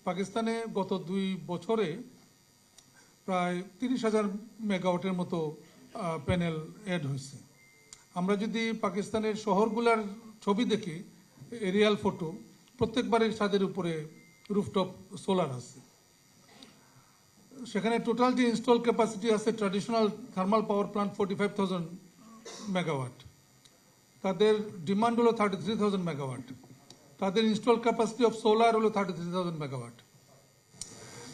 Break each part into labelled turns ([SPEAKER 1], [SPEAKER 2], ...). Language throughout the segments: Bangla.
[SPEAKER 1] পাকিস্তানে গত 2 বছরে প্রায় 30,000 মেগাওয়াটের মতো প্যানেল অ্যাড হয়েছে। আমরা যদি পাকিস্তানের শহরগুলোর ছবি দেখি, এরিয়াল ফটো, প্রত্যেক বাড়ির ছাদের উপরে রুফটপ সোলার আছে। সেখানে টোটাল যে ইনস্টল ক্যাপাসিটি আছে traditional thermal power plant 45,000 megawatt, তাদের ডিমান্ড হলো 33,000 মেগাওয়াট, তাদের ইনস্টল ক্যাপাসিটি অফ সোলার হলো 33,000 মেগাওয়াট।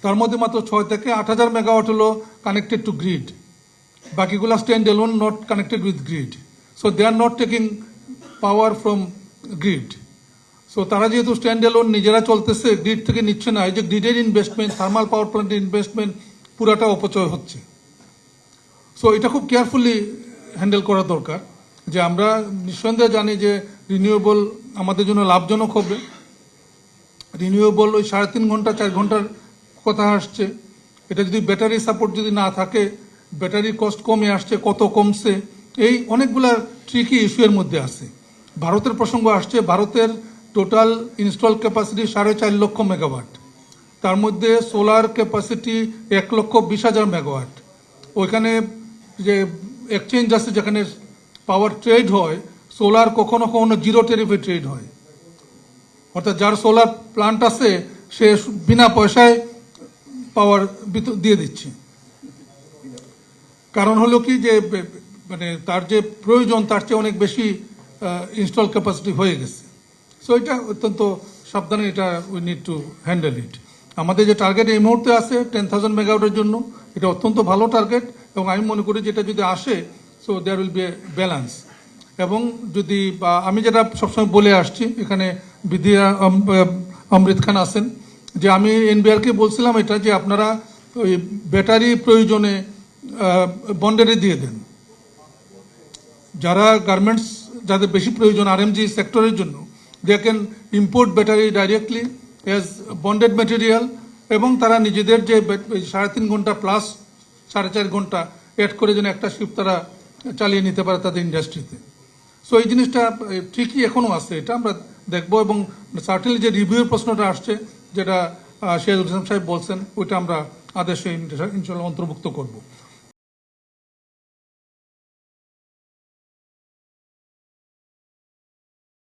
[SPEAKER 1] তার মধ্যে মাত্র 6 থেকে 8,000 মেগাওয়াট হলো কানেক্টেড টু গ্রিড, বাকিগুলো stand alone, not connected with grid. So they are not taking power from grid. So তারা যেহেতু স্ট্যান্ড অ্যালোন নিজেরা চলতেছে, গ্রিড থেকে নিচ্ছে না, এই যে গ্রিডের ইনভেস্টমেন্ট, থার্মাল পাওয়ার প্ল্যান্টের ইনভেস্টমেন্ট পুরাটা অপচয় হচ্ছে। সো এটা খুব কেয়ারফুলি হ্যান্ডেল করা দরকার, যে আমরা নিঃসন্দেহে জানি যে রিনিউয়েবল আমাদের জন্য লাভজনক হবে। রিনিউয়েবল ওই 3.5 ঘন্টা 4 ঘন্টার কথা আসছে, এটা যদি ব্যাটারি সাপোর্ট যদি না থাকে, ব্যাটারি কস্ট কমে আসছে, কত কমছে, এই অনেকগুলা ট্রিকি ইস্যু এর মধ্যে আছে। ভারতের প্রসঙ্গ আসছে, ভারতের টোটাল ইনস্টল ক্যাপাসিটি 4.5 লক্ষ মেগাওয়াট, তার মধ্যে সোলার ক্যাপাসিটি 1,20,000 মেগাওয়াট। ওইখানে যে এক্সচেঞ্জ আছে যেখানে পাওয়ার ট্রেড হয়, সোলার কখনো কখনো জিরো ট্যারিফে ট্রেড হয়, অর্থাৎ যার সোলার প্লান্ট আছে সে বিনা পয়সায় পাওয়ার দিয়ে দিচ্ছে। কারণ হলো কি যে মানে তার যে প্রয়োজন তার চেয়ে অনেক বেশি ইনস্টল ক্যাপাসিটি হয়ে গেছে। সো এটা অত্যন্ত সাবধানে এটা উই নিড টু হ্যান্ডেল ইট। আমাদের যে টার্গেট এই মুহূর্তে আছে 10,000 মেগাওয়াটের জন্য, এটা অত্যন্ত ভালো টার্গেট, এবং আমি মনে করি যেটা যদি আসে, so there will be a balance. এবং যদি আমি যেটা সবসময় বলে আসছি, এখানে বিদ্যা অমৃত খান আছেন, যে আমি এনবিআরকে বলছিলাম এটা, যে আপনারা ওই ব্যাটারি প্রয়োজনে বন্ডেরে দিয়ে দেন। যারা গার্মেন্টস, যাদের বেশি প্রয়োজন আরএমজি সেক্টরের জন্য, they can import battery directly as bonded material, এবং তারা নিজেদের যে 3.5 ঘন্টা প্লাস 4.5 ঘন্টা অ্যাড করে যেন একটা শিফট তারা চালিয়ে নিতে পারে তাদের ইন্ডাস্ট্রিতে। সো এই জিনিসটা ঠিকই এখনো আছে, এটা আমরা দেখবো। এবং সার্টেনলি যে রিভিউর প্রশ্নটা আসছে, যেটা শেহজুল ইসলাম সাহেব বলছেন, ওইটা আমরা আদেশে ইনশাআল্লাহ অন্তর্ভুক্ত করব।